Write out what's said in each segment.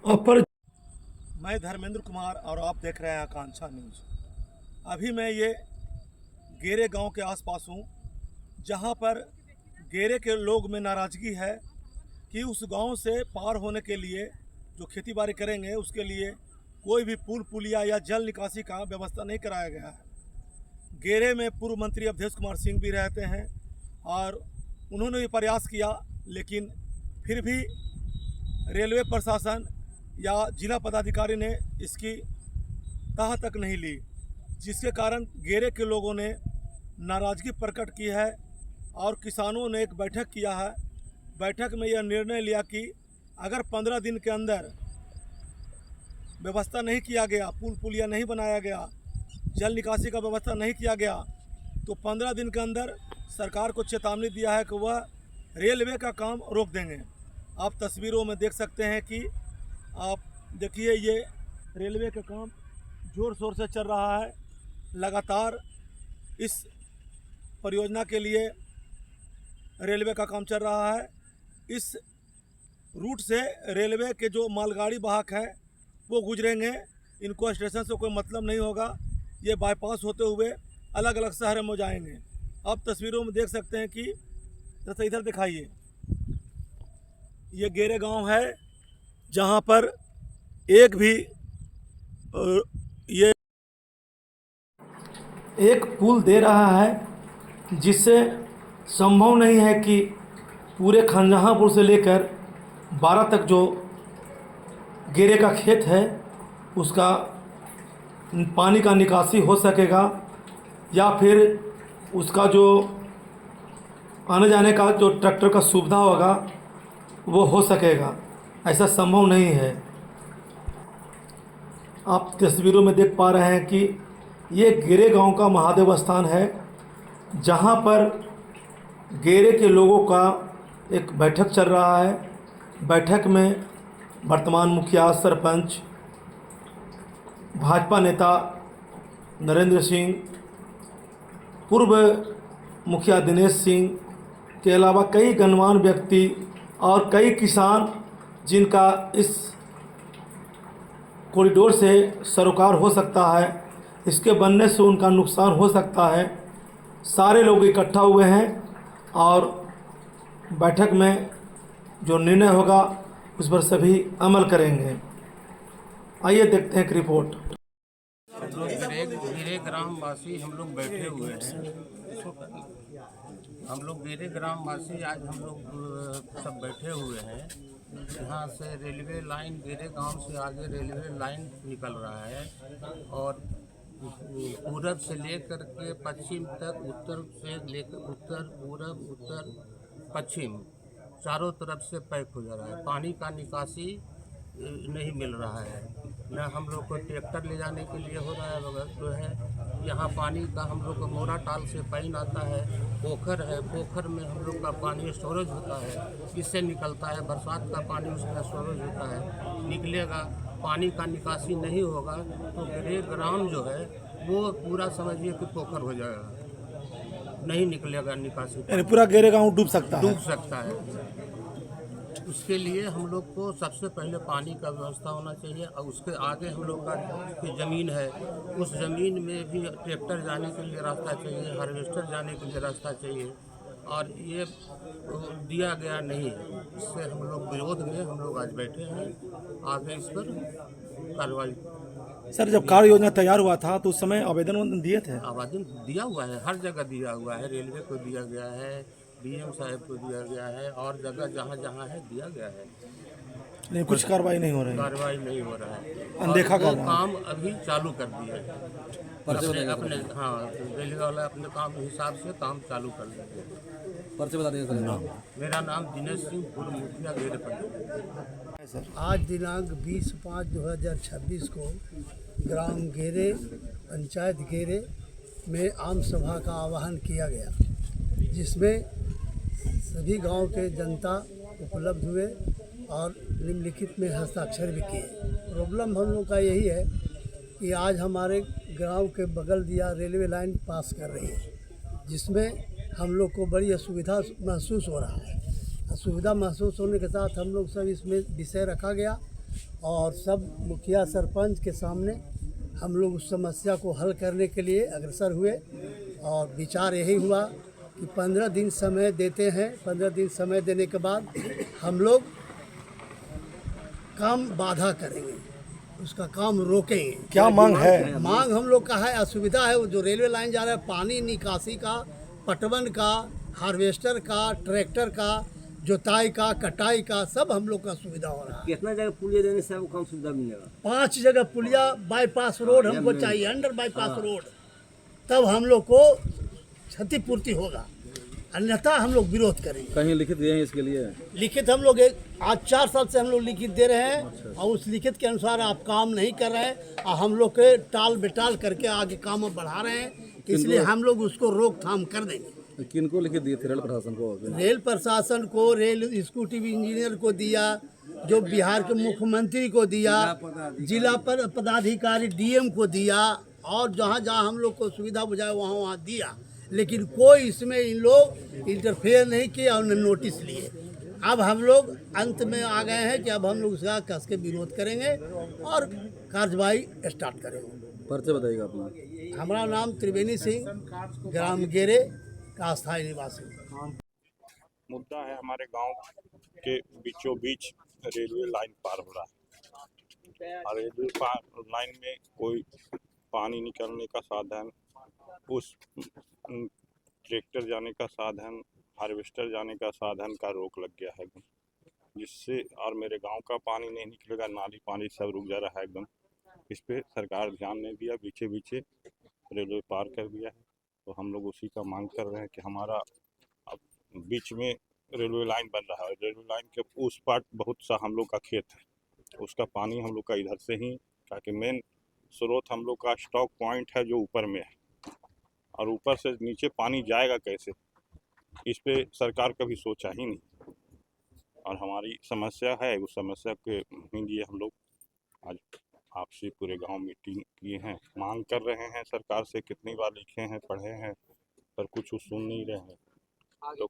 अपर। मैं धर्मेंद्र कुमार और आप देख रहे हैं आकांक्षा न्यूज। अभी मैं ये गेरे गांव के आसपास हूँ, जहां पर गेरे के लोग में नाराज़गी है कि उस गांव से पार होने के लिए जो खेती बाड़ी करेंगे उसके लिए कोई भी पुल पुलिया या जल निकासी का व्यवस्था नहीं कराया गया है। गेरे में पूर्व मंत्री अवधेश कुमार सिंह भी रहते हैं और उन्होंने भी प्रयास किया, लेकिन फिर भी रेलवे प्रशासन या जिला पदाधिकारी ने इसकी तह तक नहीं ली, जिसके कारण गेरे के लोगों ने नाराज़गी प्रकट की है और किसानों ने एक बैठक किया है। बैठक में यह निर्णय लिया कि अगर 15 दिन के अंदर व्यवस्था नहीं किया गया, पुल पुलिया नहीं बनाया गया, जल निकासी का व्यवस्था नहीं किया गया, तो 15 दिन के अंदर सरकार को चेतावनी दिया है कि वह रेलवे का काम रोक देंगे। आप तस्वीरों में देख सकते हैं कि आप देखिए, ये रेलवे का काम ज़ोर शोर से चल रहा है। लगातार इस परियोजना के लिए रेलवे का काम चल रहा है। इस रूट से रेलवे के जो मालगाड़ी वाहक हैं वो गुजरेंगे, इनको स्टेशन से कोई मतलब नहीं होगा। ये बाईपास होते हुए अलग अलग शहर में जाएंगे। आप तस्वीरों में देख सकते हैं कि जैसे इधर दिखाइए, ये गेरे गांव है जहां पर एक भी ये एक पुल दे रहा है, जिससे संभव नहीं है कि पूरे खंजहाँपुर से लेकर 12 तक जो गेरे का खेत है उसका पानी का निकासी हो सकेगा, या फिर उसका जो आने जाने का जो ट्रैक्टर का सुविधा होगा वो हो सकेगा। ऐसा संभव नहीं है। आप तस्वीरों में देख पा रहे हैं कि ये गेरे गांव का महादेव स्थान है, जहां पर गेरे के लोगों का एक बैठक चल रहा है। बैठक में वर्तमान मुखिया, सरपंच, भाजपा नेता नरेंद्र सिंह, पूर्व मुखिया दिनेश सिंह के अलावा कई गणमान्य व्यक्ति और कई किसान, जिनका इस कॉरिडोर से सरोकार हो सकता है, इसके बनने से उनका नुकसान हो सकता है, सारे लोग इकट्ठा हुए हैं और बैठक में जो निर्णय होगा उस पर सभी अमल करेंगे। आइए देखते हैं एक रिपोर्ट। हम लोग गेरे ग्रामवासी हम लोग बैठे हुए हैं। हम लोग गेरे ग्रामवासी आज हम लोग सब बैठे हुए हैं। यहाँ से रेलवे लाइन गेरे गांव से आगे रेलवे लाइन निकल रहा है और पूरब से लेकर के पश्चिम तक, उत्तर से लेकर उत्तर, पूरब, उत्तर, पश्चिम चारों तरफ से पैक हो जा रहा है। पानी का निकासी नहीं मिल रहा है, न हम लोग को ट्रैक्टर ले जाने के लिए हो रहा है, मगर जो है यहाँ पानी का हम लोग को मोरा टाल से पानी आता है। पोखर है, पोखर में हम लोग का पानी स्टोरेज होता है, इससे निकलता है। बरसात का पानी उसमें स्टोरेज होता है, निकलेगा। पानी का निकासी नहीं होगा तो गेरे ग्राम जो है वो पूरा समझिए कि पोखर हो जाएगा, नहीं निकलेगा निकासी। पूरा गेरे गांव डूब सकता है। उसके लिए हम लोग को सबसे पहले पानी का व्यवस्था होना चाहिए और उसके आगे हम लोग का ज़मीन है, उस ज़मीन में भी ट्रैक्टर जाने के लिए रास्ता चाहिए, हार्वेस्टर जाने के लिए रास्ता चाहिए, और ये दिया गया नहीं है। इससे हम लोग विरोध में हम लोग आज बैठे हैं। आगे इस पर कार्रवाई। सर, जब कार्य योजना तैयार हुआ था तो उस समय आवेदन दिए थे? आवेदन दिया हुआ है, हर जगह दिया हुआ है। रेलवे को दिया गया है, डीएम साहब को दिया गया है, और जगह जहाँ जहाँ है दिया गया है। नहीं, कुछ कार्रवाई नहीं हो रही है। कार्रवाई नहीं हो रहा है, अनदेखा कर काम अभी चालू कर दिए हैं अपने। हाँ, रेलवे वाला अपने काम के हिसाब से काम चालू कर दिए। पर्चे बता दीजिए सर। मेरा नाम दिनेश सिंह, पूर्व मुखिया गेरे पंचायत। आज दिनांक 20/5/2026 को ग्राम गेरे, पंचायत गेरे में आम सभा का आह्वान किया गया, जिसमें सभी गांव के जनता उपलब्ध हुए और निम्नलिखित में हस्ताक्षर भी किए। प्रॉब्लम हम लोग का यही है कि आज हमारे गांव के बगल दिया रेलवे लाइन पास कर रही है, जिसमें हम लोग को बड़ी असुविधा महसूस हो रहा है। असुविधा महसूस होने के साथ हम लोग सब इसमें विषय रखा गया और सब मुखिया सरपंच के सामने हम लोग उस समस्या को हल करने के लिए अग्रसर हुए और विचार यही हुआ कि 15 दिन समय देते हैं। 15 दिन समय देने के बाद हम लोग काम बाधा करेंगे, उसका काम रोकेंगे। क्या मांग है? मांग हम लोग का है, असुविधा है, वो जो रेलवे लाइन जा रहा है, पानी निकासी का, पटवन का, हार्वेस्टर का, ट्रैक्टर का, जोताई का, कटाई का, सब हम लोग का सुविधा हो रहा है। कितना जगह पुलिया देने से आपको कम सुविधा मिलेगा? 5 जगह पुलिया, बाईपास रोड हमको चाहिए, अंडर बाईपास रोड, तब हम लोग को क्षतिपूर्ति होगा, अन्यथा हम लोग विरोध करेंगे। कहीं लिखित दिए हैं इसके लिए? लिखित हम लोग आज 4 साल से हम लोग लिखित दे रहे हैं और उस लिखित के अनुसार आप काम नहीं कर रहे हैं और हम लोग के टाल बेटाल करके आगे काम बढ़ा रहे हैं, इसलिए हम लोग उसको रोकथाम कर देंगे। किनको लिखित दिए थे? रेल प्रशासन को? रेल प्रशासन को, रेल एग्जीक्यूटिव इंजीनियर को दिया, जो बिहार के मुख्यमंत्री को दिया, जिला पदाधिकारी डीएम को दिया, और जहाँ जहाँ हम लोग को सुविधा बुझाए वहाँ वहाँ दिया, लेकिन कोई इसमें इन लोग इंटरफेयर नहीं किया और न नोटिस लिए। अब हम लोग अंत में आ गए हैं कि अब हम लोग उसका कस के विरोध करेंगे और कार्रवाई स्टार्ट करेंगे। परिचय बताइएगा अपना। हमारा नाम त्रिवेणी सिंह, ग्राम गेरे का स्थायी निवासी। मुद्दा है हमारे गांव के बीचों बीच रेलवे लाइन पार हो रहा है और रेलवे लाइन में कोई पानी निकलने का साधन, उस ट्रैक्टर जाने का साधन, हार्वेस्टर जाने का साधन का रोक लग गया है एकदम, जिससे और मेरे गांव का पानी नहीं निकलेगा, नाली पानी सब रुक जा रहा है एकदम। इस पे सरकार ध्यान नहीं दिया, बीचे बीचे रेलवे पार कर दिया है। तो हम लोग उसी का मांग कर रहे हैं कि हमारा अब बीच में रेलवे लाइन बन रहा है, रेलवे लाइन के उस पार बहुत सा हम लोग का खेत है, उसका पानी हम लोग का इधर से ही, ताकि मेन स्रोत हम लोग का स्टॉक पॉइंट है जो ऊपर में है, और ऊपर से नीचे पानी जाएगा कैसे, इस पे सरकार कभी सोचा ही नहीं। और हमारी समस्या है, उस समस्या के लिए हम लोग आज आपसे पूरे गांव मीटिंग किए हैं, मांग कर रहे हैं सरकार से, कितनी बार लिखे हैं, पढ़े हैं, पर कुछ सुन नहीं रहे हैं। तो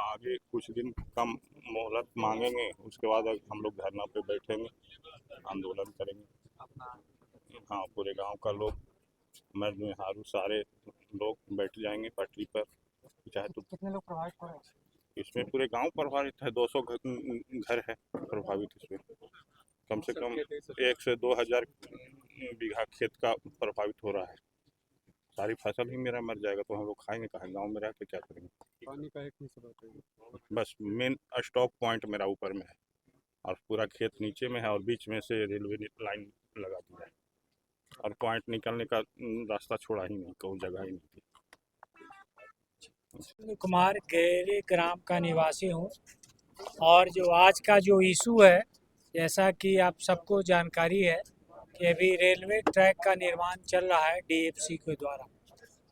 आगे कुछ दिन कम मोहलत मांगेंगे, उसके बाद हम लोग धरना पे बैठेंगे, आंदोलन करेंगे। हाँ, पूरे गांव का लोग, मर्द में हारू सारे लोग बैठ जाएंगे पटरी पर। चाहे तो कितने लोग प्रभावित हो रहे हैं? इसमें पूरे गांव प्रभावित है, 200 घर है प्रभावित। इसमें कम से कम 1 से 2 हज़ार बीघा खेत का प्रभावित हो रहा है। सारी फसल ही मेरा मर जाएगा, तो हम लोग खाएंगे कहाँ? गांव में रह के क्या करेंगे? पानी का एक ही सबब है। बस मेन स्टॉक पॉइंट मेरा ऊपर में है और पूरा खेत नीचे में है, और बीच में से रेलवे लाइन लगा दिया है, और पॉइंट निकलने का रास्ता छोड़ा ही नहीं, कोई जगह ही नहीं थी। कुमार गेरे ग्राम का निवासी हूँ, और जो आज का जो इशू है, जैसा कि आप सबको जानकारी है कि अभी रेलवे ट्रैक का निर्माण चल रहा है डीएफसी के द्वारा,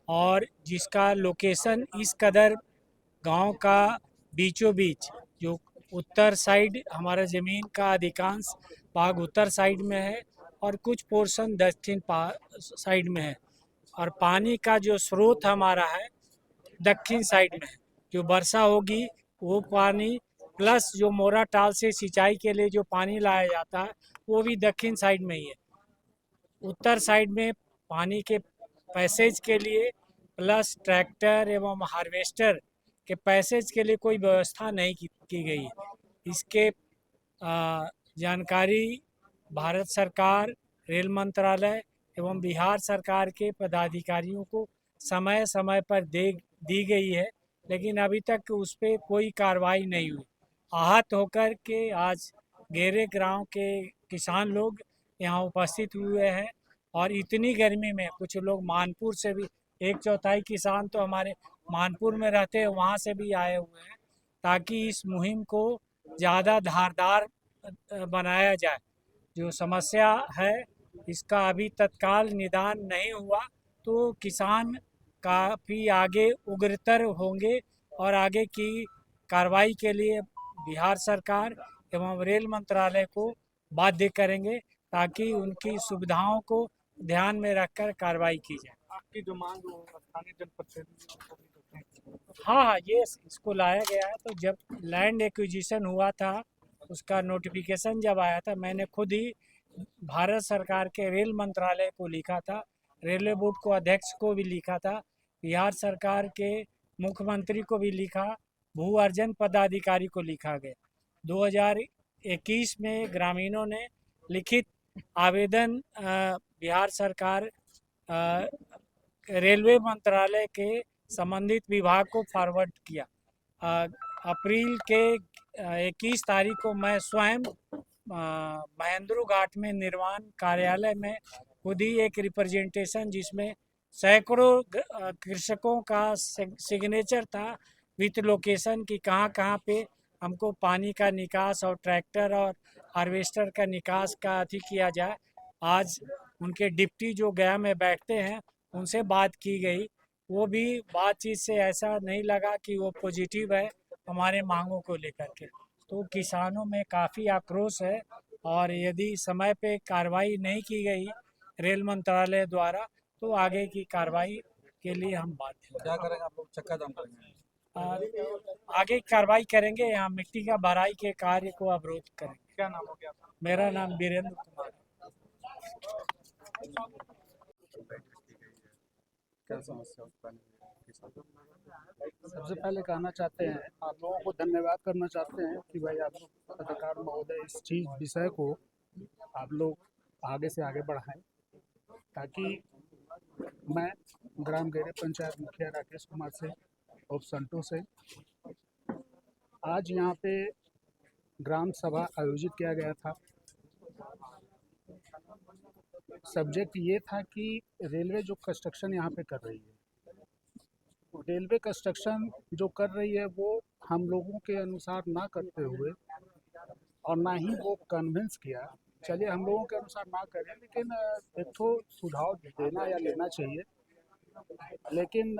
और जिसका लोकेशन इस कदर गांव का बीचों बीच, जो उत्तर साइड हमारा ज़मीन का अधिकांश भाग उत्तर साइड में है और कुछ पोर्शन दक्षिण साइड में है, और पानी का जो स्रोत हमारा है दक्षिण साइड में है। जो वर्षा होगी वो पानी प्लस जो मोरा टाल से सिंचाई के लिए जो पानी लाया जाता है वो भी दक्षिण साइड में ही है। उत्तर साइड में पानी के पैसेज के लिए प्लस ट्रैक्टर एवं हार्वेस्टर के पैसेज के लिए कोई व्यवस्था नहीं की गई है। इसके जानकारी भारत सरकार, रेल मंत्रालय एवं बिहार सरकार के पदाधिकारियों को समय समय पर दी गई है, लेकिन अभी तक उस पर कोई कार्रवाई नहीं हुई। आहत होकर के आज गेरे गांव के किसान लोग यहाँ उपस्थित हुए हैं, और इतनी गर्मी में कुछ लोग मानपुर से भी, 1/4 किसान तो हमारे मानपुर में रहते हैं, वहाँ से भी आए हुए हैं, ताकि इस मुहिम को ज़्यादा धारदार बनाया जाए। जो समस्या है इसका अभी तत्काल निदान नहीं हुआ तो किसान काफ़ी आगे उग्रतर होंगे और आगे की कार्रवाई के लिए बिहार सरकार एवं रेल मंत्रालय को बाध्य करेंगे, ताकि उनकी सुविधाओं को ध्यान में रखकर कार्रवाई की जाए। आपकी जो मांग स्थानीय जनप्रतिनिधि, हाँ, ये इसको लाया गया है। तो जब लैंड एक्विजिशन हुआ था उसका नोटिफिकेशन जब आया था, मैंने खुद ही भारत सरकार के रेल मंत्रालय को लिखा था, रेलवे बोर्ड को अध्यक्ष को भी लिखा था, बिहार सरकार के मुख्यमंत्री को भी लिखा, भू अर्जन पदाधिकारी को लिखा गया। 2021 में ग्रामीणों ने लिखित आवेदन बिहार सरकार रेलवे मंत्रालय के संबंधित विभाग को फॉरवर्ड किया। अप्रैल के 21 तारीख को मैं स्वयं महेंद्रू घाट में निर्माण कार्यालय में खुद ही एक रिप्रेजेंटेशन, जिसमें सैकड़ों कृषकों का सिग्नेचर था विथ लोकेशन की कहाँ कहाँ पे हमको पानी का निकास और ट्रैक्टर और हार्वेस्टर का निकास का अथी किया जाए। आज उनके डिप्टी जो गया में बैठते हैं उनसे बात की गई, वो भी बातचीत से ऐसा नहीं लगा कि वो पॉजिटिव है हमारे मांगों को लेकर के। तो किसानों में काफ़ी आक्रोश है, और यदि समय पे कार्रवाई नहीं की गई रेल मंत्रालय द्वारा तो आगे की कार्रवाई के लिए हम बाध्य हैं। क्या करेंगे आप लोग? चक्का जाम करेंगे? आगे कार्रवाई करेंगे, यहाँ मिट्टी का भराई के कार्य को अवरोध करेंगे। क्या नाम हो गया? मेरा नाम वीरेंद्र कुमार। क्या समस्या उत्पन्न हुई? सबसे पहले कहना चाहते हैं, आप लोगों को धन्यवाद करना चाहते हैं कि भाई आप लोग पत्रकार महोदय इस चीज़ विषय को आप लोग आगे से आगे बढ़ाएं, ताकि मैं ग्राम गेरे पंचायत मुखिया राकेश कुमार से और संटो से आज यहाँ पे ग्राम सभा आयोजित किया गया था। सब्जेक्ट ये था कि रेलवे जो कंस्ट्रक्शन यहाँ पे कर रही है, रेलवे कंस्ट्रक्शन जो कर रही है वो हम लोगों के अनुसार ना करते हुए और ना ही वो कन्विंस किया, चलिए हम लोगों के अनुसार ना करें, लेकिन एक तो सुझाव देना या लेना चाहिए। लेकिन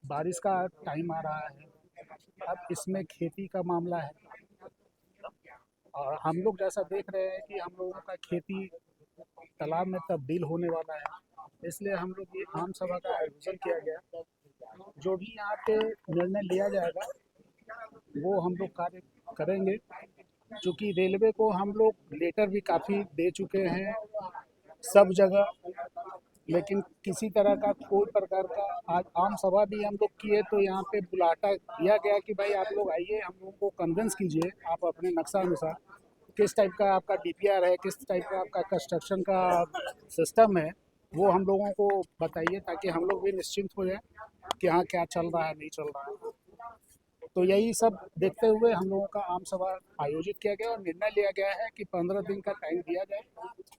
बारिश का टाइम आ रहा है, अब इसमें खेती का मामला है, और हम लोग जैसा देख रहे हैं कि हम लोगों का खेती तालाब में तब्दील होने वाला है, इसलिए हम लोग ये आम सभा का आयोजन किया गया। जो भी यहाँ पे निर्णय लिया जाएगा वो हम लोग कार्य करेंगे, क्योंकि रेलवे को हम लोग लेटर भी काफ़ी दे चुके हैं सब जगह, लेकिन किसी तरह का कोई प्रकार का आज आम सभा भी हम लोग किए तो यहाँ पे बुलाहटा दिया गया कि भाई आप लोग आइए, हम लोगों को कन्विंस कीजिए, आप अपने नक्शा अनुसार किस टाइप का आपका DPR है, किस टाइप का आपका कंस्ट्रक्शन का सिस्टम है, वो हम लोगों को बताइए, ताकि हम लोग भी निश्चिंत हो जाए कि हाँ क्या चल रहा है नहीं चल रहा है। तो यही सब देखते हुए हम लोगों का आम सभा आयोजित किया गया और निर्णय लिया गया है कि 15 दिन का टाइम दिया जाए,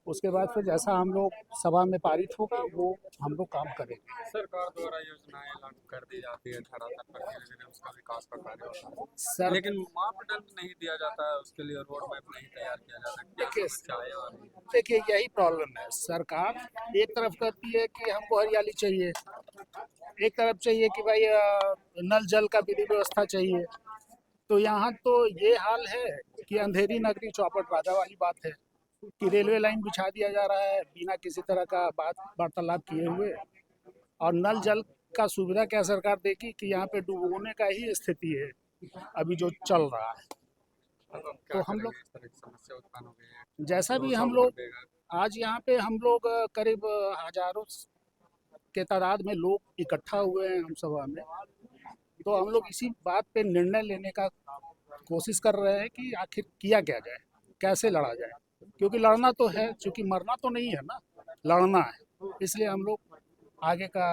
उसके बाद फिर जैसा हम लोग सभा में पारित होगा वो हम लोग काम करेंगे। सरकार द्वारा योजनाएं लागू कर दी जाती है, धरातल पर धीरे धीरे उसका विकास का कार्य होता है सर, लेकिन मापदंड नहीं दिया जाता है, उसके लिए रोड मैप नहीं तैयार किया जाता। देखिए यही प्रॉब्लम है। सरकार एक तरफ कहती है कि हमको हरियाली चाहिए, एक तरफ चाहिए कि भाई नल जल का विधि व्यवस्था चाहिए, तो यहाँ तो ये हाल है कि अंधेरी नगरी चौपट राजा वाली बात है कि रेलवे लाइन बिछा दिया जा रहा है बिना किसी तरह का बात वार्तालाप किए हुए, और नल जल का सुविधा क्या सरकार देगी कि यहाँ पे डूबने का ही स्थिति है अभी जो चल रहा है। तो हम लोग समस्या उत्पन्न हो गई है, जैसा भी हम लोग आज यहाँ पे हम लोग करीब हजारों के तादाद में लोग इकट्ठा हुए हैं हम सभा में, तो हम लोग इसी बात पे निर्णय लेने का कोशिश कर रहे हैं कि आखिर किया क्या जाए, कैसे लड़ा जाए, क्योंकि लड़ना तो है, क्योंकि मरना तो नहीं है ना, लड़ना है। इसलिए हम लोग आगे का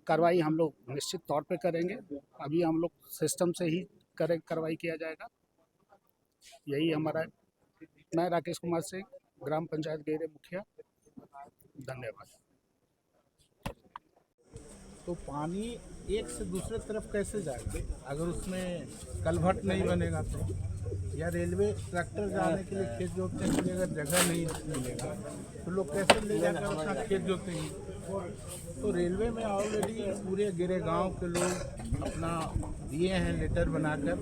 कार्रवाई हम लोग निश्चित तौर पे करेंगे। अभी हम लोग सिस्टम से ही कार्रवाई किया जाएगा, यही हमारा। मैं राकेश कुमार सिंह, ग्राम पंचायत गेरे मुखिया, धन्यवाद। तो पानी एक से दूसरे तरफ कैसे जाएगा अगर उसमें कलभट नहीं बनेगा तो, या रेलवे ट्रैक्टर जाने के लिए खेत जोतने के लिए अगर जगह नहीं मिलेगा तो लोग कैसे ले जाकर अपना खेत जोतेंगे। तो रेलवे में ऑलरेडी पूरे गिरे गांव के लोग अपना दिए हैं लेटर बनाकर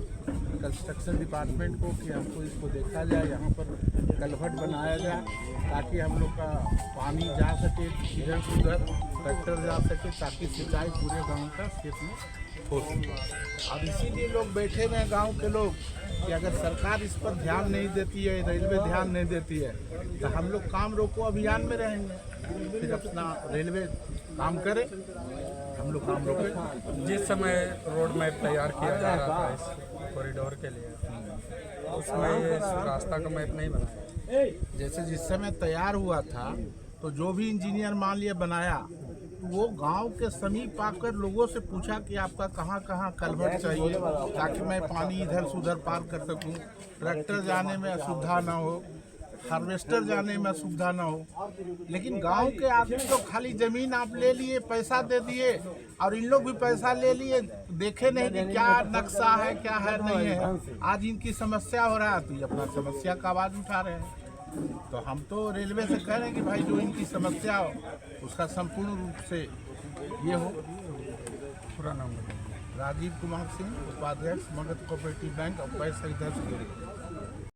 कंस्ट्रक्शन डिपार्टमेंट को कि हमको इसको देखा जाए, यहाँ पर कलभट बनाया जाए ताकि हम लोग का पानी जा सके इधर से उधर, ट्रैक्टर जा सके, ताकि सिंचाई पूरे गांव का खेत में हो सके। अब इसीलिए लोग बैठे हुए हैं गांव के लोग कि अगर सरकार इस पर ध्यान नहीं देती है, रेलवे ध्यान नहीं देती है, तो हम लोग काम रोको अभियान में रहेंगे। फिर अपना रेलवे काम करे, हम लोग काम रोके। जिस समय रोड मैप तैयार किया जा रहा था इस कॉरिडोर के लिए, उसमें ये रास्ता का मैप नहीं बनाया। जैसे जिस समय तैयार हुआ था तो जो भी इंजीनियर मान लिया बनाया, तो वो गांव के समीप आकर लोगों से पूछा कि आपका कहाँ कहाँ कलवर्ट चाहिए ताकि मैं पानी इधर से उधर पार कर सकूं, ट्रैक्टर जाने में असुविधा ना हो, हार्वेस्टर जाने में असुविधा ना हो। लेकिन गांव के आदमी तो खाली जमीन आप ले लिए, पैसा दे दिए, और इन लोग भी पैसा ले लिए, देखे नहीं कि क्या नक्शा है क्या है नहीं है। आज इनकी समस्या हो रहा है तो ये अपना समस्या का आवाज़ उठा रहे हैं। तो हम तो रेलवे से कह रहे हैं कि भाई जो इनकी समस्या हो उसका संपूर्ण रूप से ये हो। पूरा नाम बताइए। राजीव कुमार सिंह, उपाध्यक्ष मगध कोऑपरेटिव बैंक और पैसा इधर से